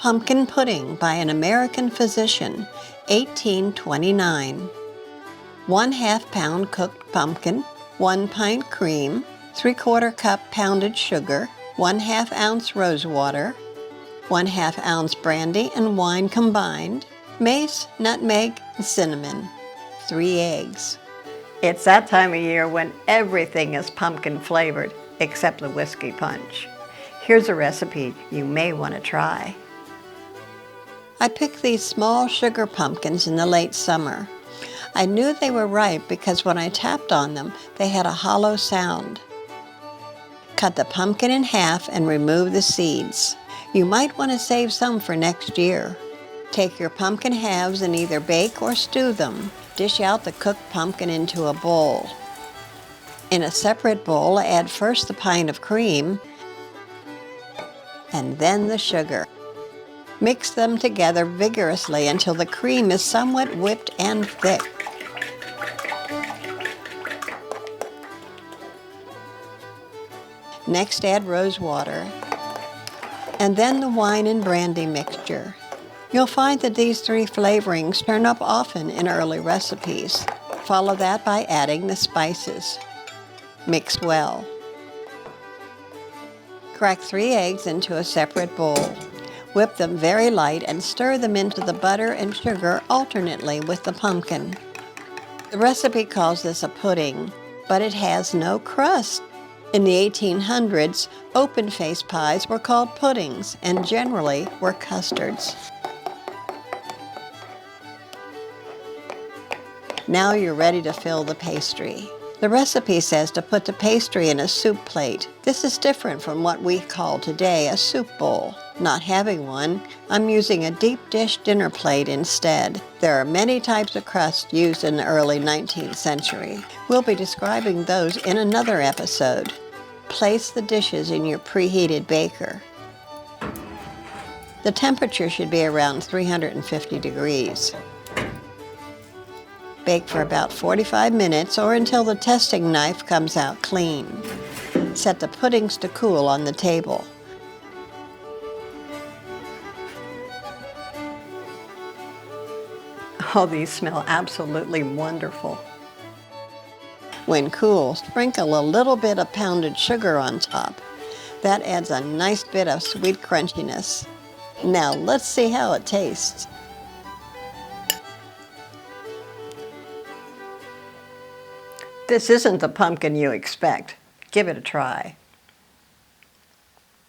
Pumpkin Pudding by an American physician, 1829. 1/2 pound cooked pumpkin, 1 pint cream, 3/4 cup pounded sugar, 1/2 ounce rose water, 1/2 ounce brandy and wine combined, mace, nutmeg, and cinnamon, 3 eggs. It's that time of year when everything is pumpkin flavored, except the whiskey punch. Here's a recipe you may want to try. I picked these small sugar pumpkins in the late summer. I knew they were ripe because when I tapped on them, they had a hollow sound. Cut the pumpkin in half and remove the seeds. You might want to save some for next year. Take your pumpkin halves and either bake or stew them. Dish out the cooked pumpkin into a bowl. In a separate bowl, add first the pint of cream and then the sugar. Mix them together vigorously until the cream is somewhat whipped and thick. Next, add rose water and then the wine and brandy mixture. You'll find that these 3 flavorings turn up often in early recipes. Follow that by adding the spices. Mix well. Crack 3 eggs into a separate bowl. Whip them very light and stir them into the butter and sugar alternately with the pumpkin. The recipe calls this a pudding, but it has no crust. In the 1800s, open-faced pies were called puddings and generally were custards. Now you're ready to fill the pastry. The recipe says to put the pastry in a soup plate. This is different from what we call today a soup bowl. Not having one, I'm using a deep dish dinner plate instead. There are many types of crust used in the early 19th century. We'll be describing those in another episode. Place the dishes in your preheated baker. The temperature should be around 350 degrees. Bake for about 45 minutes or until the testing knife comes out clean. Set the puddings to cool on the table. Oh, these smell absolutely wonderful. When cool, sprinkle a little bit of pounded sugar on top. That adds a nice bit of sweet crunchiness. Now let's see how it tastes. This isn't the pumpkin you expect. Give it a try.